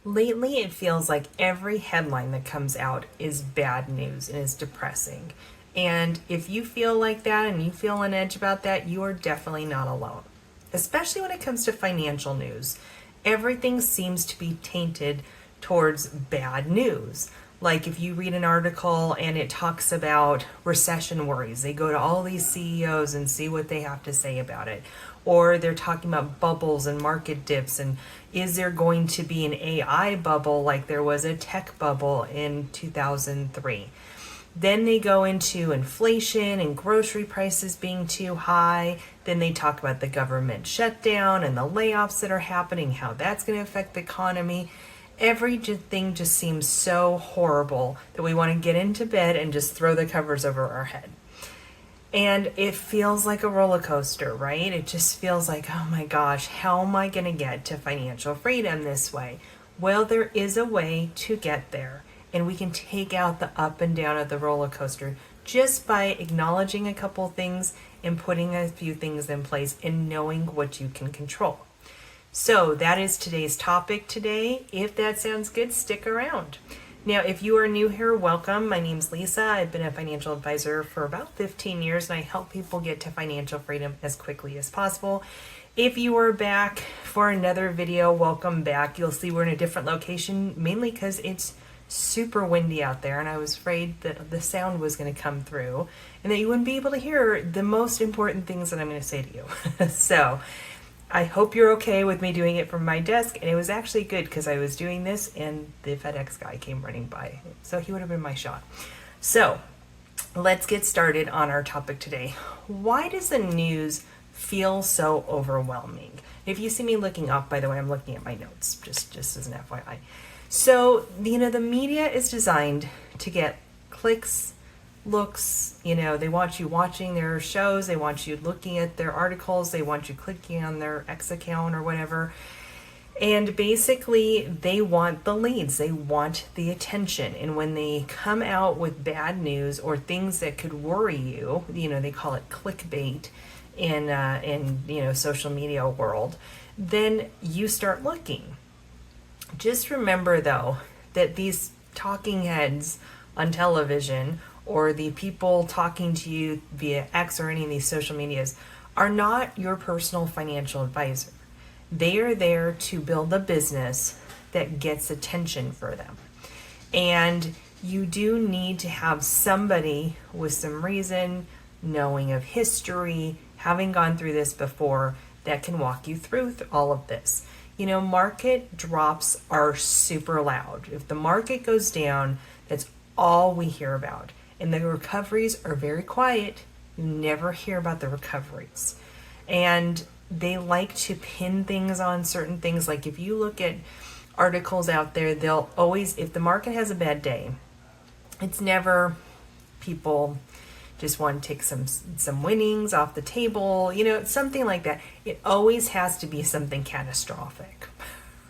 Lately, it feels like every headline that comes out is bad news and is depressing. And if you feel like that and you feel an edge about that, you are definitely not alone. Especially when it comes to financial news. Everything seems to be tainted towards bad news. Like if you read an article and it talks about recession worries, they go to all these CEOs and see what they have to say about it. Or they're talking about bubbles and market dips, and is there going to be an AI bubble like there was a tech bubble in 2003? Then they go into inflation and grocery prices being too high. Then they talk about the government shutdown and the layoffs that are happening, how that's going to affect the economy. Everything just seems so horrible that we want to get into bed and just throw the covers over our head. And it feels like a roller coaster, right? It just feels like, oh my gosh, how am I going to get to financial freedom this way? Well, there is a way to get there. And we can take out the up and down of the roller coaster just by acknowledging a couple things and putting a few things in place and knowing what you can control. So that is today's topic today. If that sounds good, stick around. Now, if you are new here, welcome. My name's Lisa. I've been a financial advisor for about 15 years, and I help people get to financial freedom as quickly as possible. If you are back for another video, welcome back. You'll see we're in a different location, mainly because it's super windy out there, and I was afraid that the sound was going to come through and that you wouldn't be able to hear the most important things that I'm going to say to you. So I hope you're okay with me doing it from my desk. And it was actually good because I was doing this and the FedEx guy came running by. So he would have been my shot. So let's get started on our topic today. Why does the news feel so overwhelming? If you see me looking up, by the way, I'm looking at my notes, just as an FYI. So, the media is designed to get clicks, looks, they want you watching their shows, they want you looking at their articles, they want you clicking on their X account or whatever. And basically, they want the leads, they want the attention. And when they come out with bad news or things that could worry you, they call it clickbait in social media world, then you start looking. Just remember, though, that these talking heads on television or the people talking to you via X or any of these social medias are not your personal financial advisor. They are there to build a business that gets attention for them. And you do need to have somebody with some reason, knowing of history, having gone through this before, that can walk you through all of this. Market drops are super loud. If the market goes down, that's all we hear about. And the recoveries are very quiet. You never hear about the recoveries. And they like to pin things on certain things. Like if you look at articles out there, they'll always, if the market has a bad day, it's never people just want to take some winnings off the table, something like that. It always has to be something catastrophic,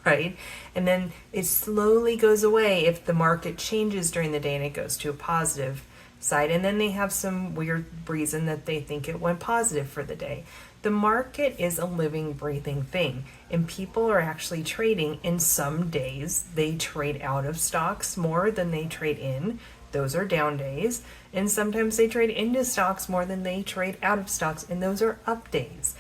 right? And then it slowly goes away if the market changes during the day and it goes to a positive side. And then they have some weird reason that they think it went positive for the day. The market is a living, breathing thing, and people are actually trading. In some days, they trade out of stocks more than they trade in. Those are down days. And sometimes they trade into stocks more than they trade out of stocks, and those are up days.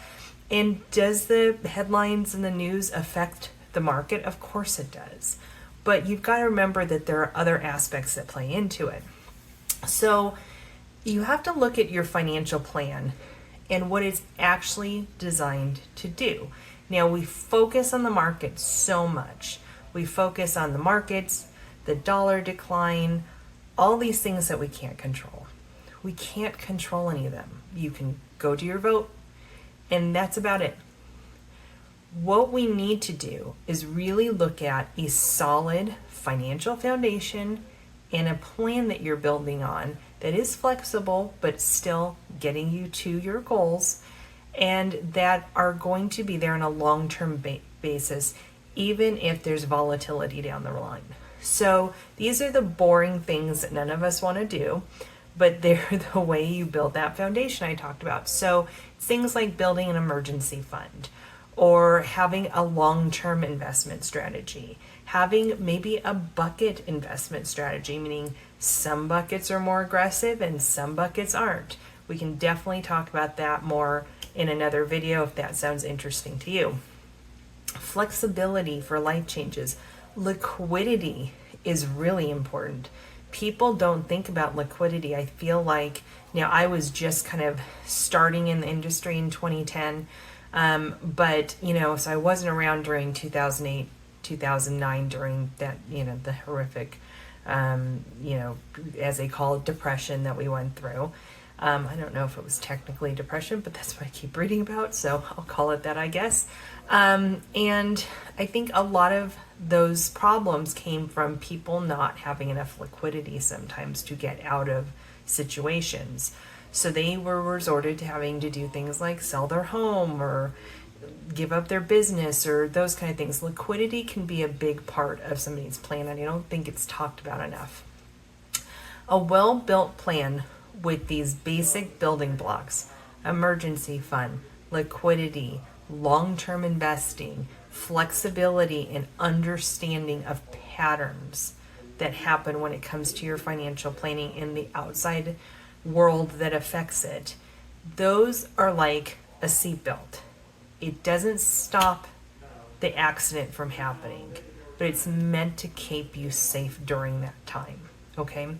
And does the headlines and the news affect the market? Of course it does. But you've got to remember that there are other aspects that play into it. So you have to look at your financial plan and what it's actually designed to do. Now, we focus on the market so much. We focus on the markets, the dollar decline, all these things that we can't control. We can't control any of them. You can go to your vote, and that's about it. What we need to do is really look at a solid financial foundation and a plan that you're building on that is flexible but still getting you to your goals, and that are going to be there on a long-term basis, even if there's volatility down the line. So these are the boring things that none of us want to do, but they're the way you build that foundation I talked about. So things like building an emergency fund, or having a long-term investment strategy, having maybe a bucket investment strategy, meaning some buckets are more aggressive and some buckets aren't. We can definitely talk about that more in another video if that sounds interesting to you. Flexibility for life changes. Liquidity is really important. People don't think about liquidity. I feel like, I was just kind of starting in the industry in 2010, but, so I wasn't around during 2008, 2009 during that, the horrific, as they call it, depression that we went through. I don't know if it was technically depression, but that's what I keep reading about, so I'll call it that, I guess. And I think a lot of those problems came from people not having enough liquidity sometimes to get out of situations. So they were resorted to having to do things like sell their home or give up their business or those kind of things. Liquidity can be a big part of somebody's plan, and I don't think it's talked about enough. A well-built plan with these basic building blocks: emergency fund, liquidity, long-term investing, flexibility, and understanding of patterns that happen when it comes to your financial planning in the outside world that affects it. Those are like a seatbelt. It doesn't stop the accident from happening, but it's meant to keep you safe during that time, okay?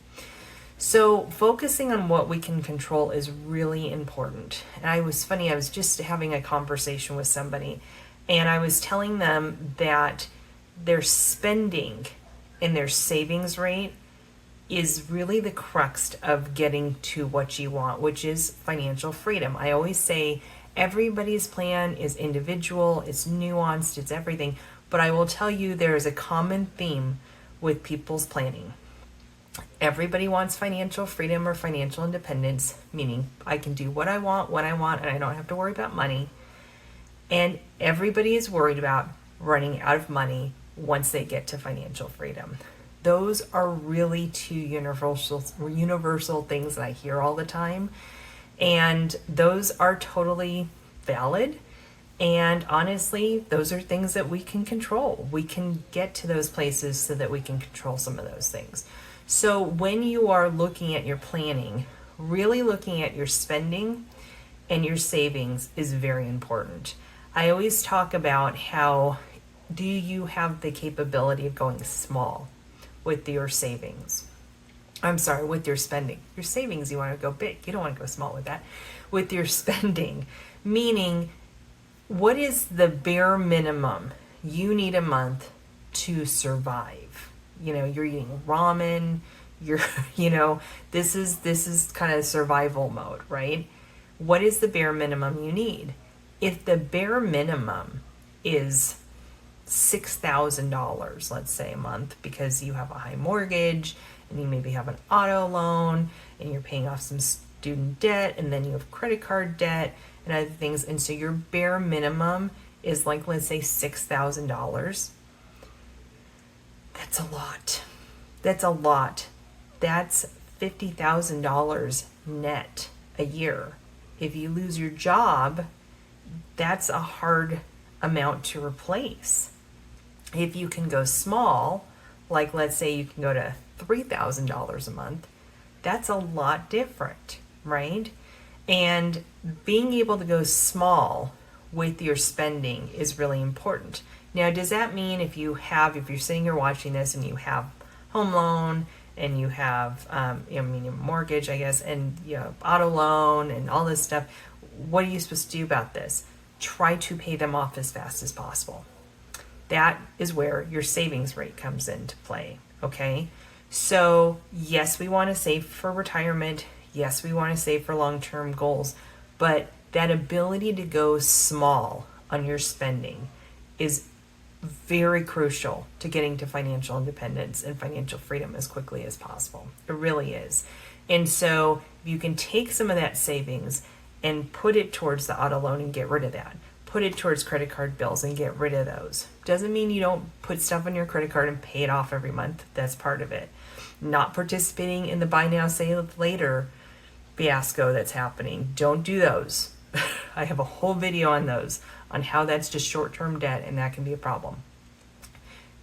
So focusing on what we can control is really important. And I was just having a conversation with somebody, and I was telling them that their spending and their savings rate is really the crux of getting to what you want, which is financial freedom. I always say everybody's plan is individual, it's nuanced, it's everything. But I will tell you there is a common theme with people's planning. Everybody wants financial freedom or financial independence, meaning I can do what I want, when I want, and I don't have to worry about money. And everybody is worried about running out of money once they get to financial freedom. Those are really two universal things that I hear all the time. And those are totally valid. And honestly, those are things that we can control. We can get to those places so that we can control some of those things. So when you are looking at your planning, really looking at your spending and your savings is very important. I always talk about how do you have the capability of going small with your savings? With your spending. Your savings, you want to go big. You don't want to go small with that. With your spending, meaning what is the bare minimum you need a month to survive? You're eating ramen, this is kind of survival mode, right? What is the bare minimum you need? If the bare minimum is $6,000, let's say, a month, because you have a high mortgage and you maybe have an auto loan and you're paying off some student debt and then you have credit card debt and other things, and so your bare minimum is like, let's say, $6,000. That's a lot. That's $50,000 net a year. If you lose your job, that's a hard amount to replace. If you can go small, like let's say you can go to $3,000 a month, that's a lot different, right? And being able to go small with your spending is really important. Now, does that mean if you're sitting here watching this and you have home loan and you have, mortgage, I guess, and auto loan and all this stuff, what are you supposed to do about this? Try to pay them off as fast as possible. That is where your savings rate comes into play, okay? So, yes, we want to save for retirement. Yes, we want to save for long-term goals. But that ability to go small on your spending is very crucial to getting to financial independence and financial freedom as quickly as possible. It really is. And so you can take some of that savings and put it towards the auto loan and get rid of that. Put it towards credit card bills and get rid of those. Doesn't mean you don't put stuff on your credit card and pay it off every month. That's part of it. Not participating in the buy now, save later fiasco that's happening. Don't do those. I have a whole video on those, on how that's just short-term debt and that can be a problem.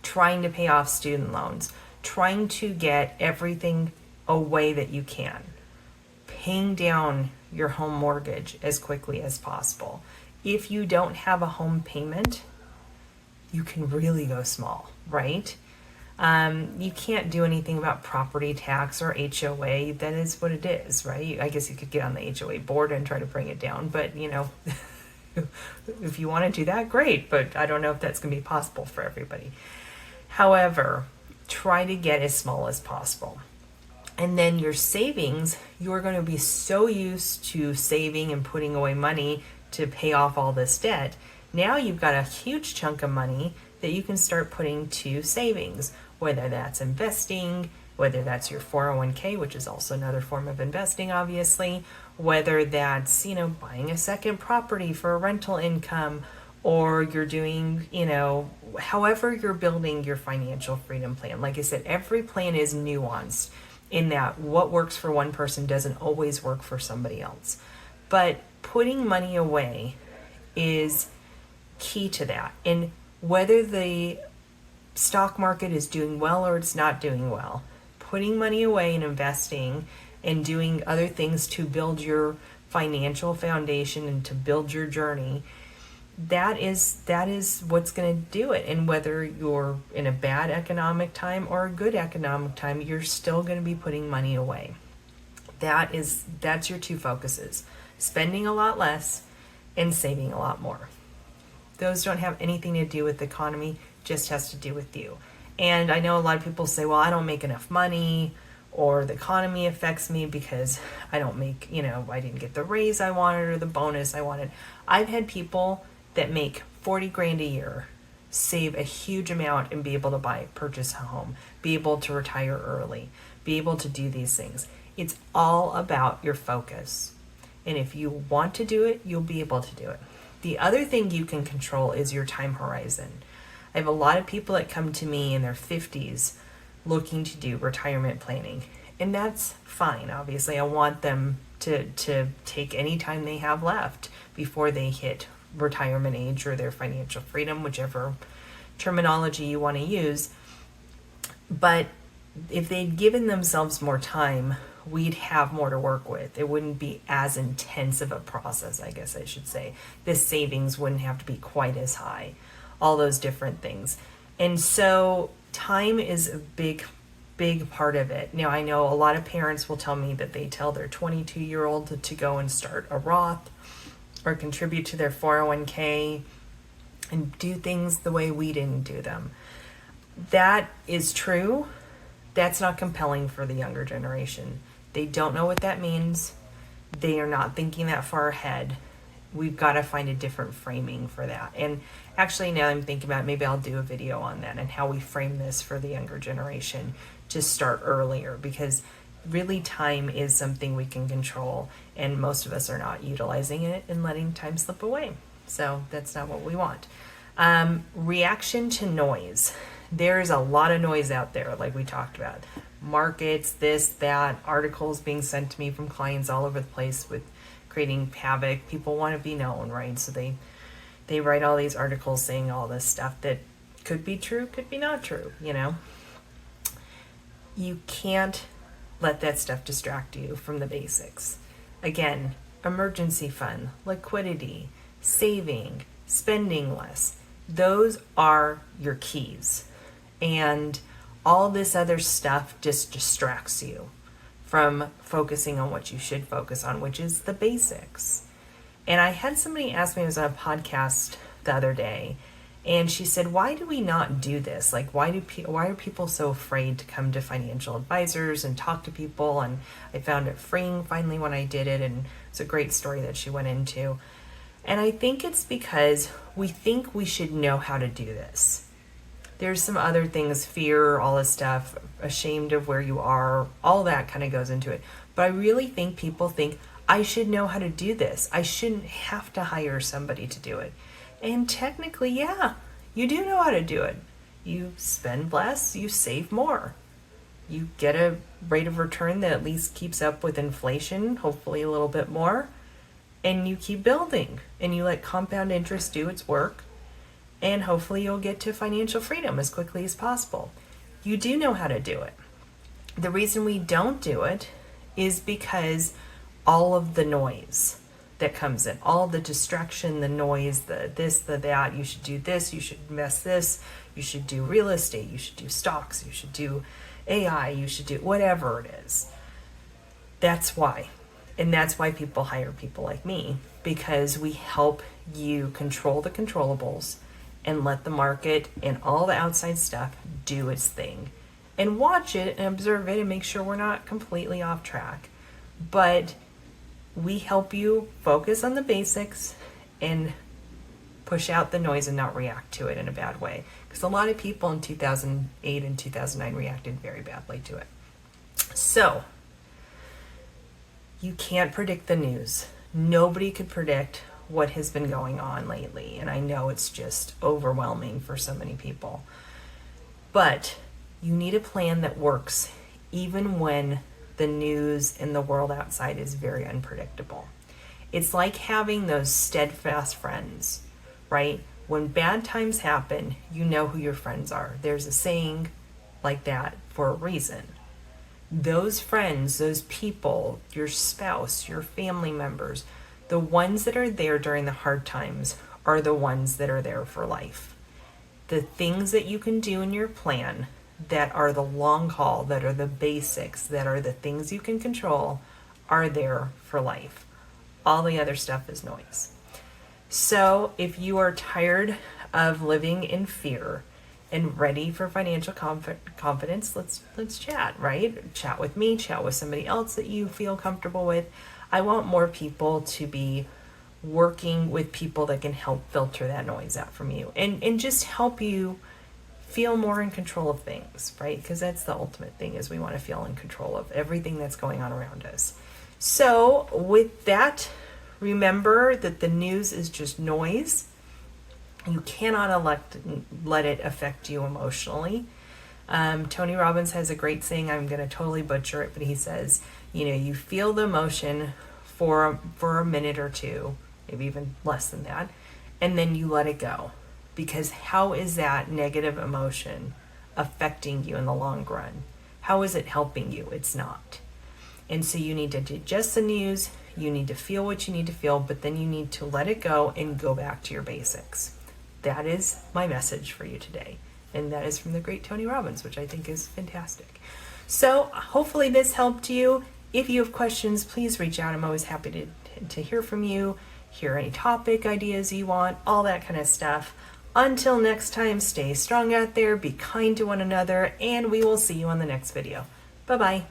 Trying to pay off student loans, trying to get everything away that you can, paying down your home mortgage as quickly as possible. If you don't have a home payment, you can really go small, right? You can't do anything about property tax or HOA. That is what it is, right? I guess you could get on the HOA board and try to bring it down, but you know, if you want to do that, great, but I don't know if that's going to be possible for everybody. However, try to get as small as possible. And then your savings, you're going to be so used to saving and putting away money to pay off all this debt. Now you've got a huge chunk of money that you can start putting to savings, whether that's investing, whether that's your 401k, which is also another form of investing, obviously, whether that's, you know, buying a second property for a rental income, or you're doing, you know, however you're building your financial freedom plan. Like I said, every plan is nuanced in that what works for one person doesn't always work for somebody else. But putting money away is key to that. And whether the stock market is doing well or it's not doing well, putting money away and investing and doing other things to build your financial foundation and to build your journey, that is what's going to do it. And whether you're in a bad economic time or a good economic time, you're still going to be putting money away. That's your two focuses: spending a lot less and saving a lot more. Those don't have anything to do with the economy, just has to do with you. And I know a lot of people say, well, I don't make enough money, or the economy affects me because I don't make, you know, I didn't get the raise I wanted or the bonus I wanted. I've had people that make 40 grand a year save a huge amount and be able to purchase a home, be able to retire early, be able to do these things. It's all about your focus. And if you want to do it, you'll be able to do it. The other thing you can control is your time horizon. I have a lot of people that come to me in their 50s looking to do retirement planning. And that's fine. Obviously, I want them to take any time they have left before they hit retirement age or their financial freedom, whichever terminology you want to use. But if they'd given themselves more time, we'd have more to work with. It wouldn't be as intense of a process, I guess I should say. The savings wouldn't have to be quite as high, all those different things. And so time is a big part of it. Now, I know a lot of parents will tell me that they tell their 22-year-old to go and start a Roth or contribute to their 401k and do things the way we didn't do them. That is true. That's not compelling for the younger generation. They don't know what that means. They are not thinking that far ahead. We've got to find a different framing for that. And actually, now I'm thinking about maybe I'll do a video on that and how we frame this for the younger generation to start earlier, because really time is something we can control, and most of us are not utilizing it and letting time slip away. So that's not what we want. Reaction to noise. There's a lot of noise out there, like we talked about. Markets, this, that, articles being sent to me from clients all over the place with creating havoc. People want to be known, right? So they write all these articles saying all this stuff that could be true, could be not true, you know? You can't let that stuff distract you from the basics. Again, emergency fund, liquidity, saving, spending less. Those are your keys. And all this other stuff just distracts you from focusing on what you should focus on, which is the basics. And I had somebody ask me, I was on a podcast the other day, and she said, why do we not do this? Like, why are people so afraid to come to financial advisors and talk to people? And I found it freeing finally when I did it, and it's a great story that she went into. And I think it's because we think we should know how to do this. There's some other things, fear, all this stuff, ashamed of where you are, all that kind of goes into it. But I really think people think, I should know how to do this. I shouldn't have to hire somebody to do it. And technically, yeah, you do know how to do it. You spend less, you save more. You get a rate of return that at least keeps up with inflation, hopefully a little bit more. and you keep building and you let compound interest do its work, and hopefully you'll get to financial freedom as quickly as possible. You do know how to do it. The reason we don't do it is because all of the noise that comes in, all the distraction, the noise, the this, the that, you should do this, you should invest this, you should do real estate, you should do stocks, you should do AI, you should do whatever it is. That's why. And that's why people hire people like me, because we help you control the controllables and let the market and all the outside stuff do its thing. And watch it and observe it and make sure we're not completely off track. But we help you focus on the basics and push out the noise and not react to it in a bad way. Because a lot of people in 2008 and 2009 reacted very badly to it. So, you can't predict the news. Nobody could predict what has been going on lately. And I know it's just overwhelming for so many people. But you need a plan that works even when the news in the world outside is very unpredictable. It's like having those steadfast friends, right? When bad times happen, you know who your friends are. There's a saying like that for a reason. Those friends, those people, your spouse, your family members, the ones that are there during the hard times are the ones that are there for life. The things that you can do in your plan that are the long haul, that are the basics, that are the things you can control, are there for life. All the other stuff is noise. So if you are tired of living in fear and ready for financial confidence, let's chat, right? Chat with me, chat with somebody else that you feel comfortable with. I want more people to be working with people that can help filter that noise out from you and just help you feel more in control of things, right? Because that's the ultimate thing, is we want to feel in control of everything that's going on around us. So with that, remember that the news is just noise. You cannot let it affect you emotionally. Tony Robbins has a great saying, I'm going to totally butcher it, but he says, you feel the emotion for a minute or two, maybe even less than that, and then you let it go. Because how is that negative emotion affecting you in the long run? How is it helping you? It's not. And so you need to digest the news, you need to feel what you need to feel, but then you need to let it go and go back to your basics. That is my message for you today. And that is from the great Tony Robbins, which I think is fantastic. So hopefully this helped you. If you have questions, please reach out. I'm always happy to hear from you, hear any topic ideas you want, all that kind of stuff. Until next time, stay strong out there, be kind to one another, and we will see you on the next video. Bye-bye.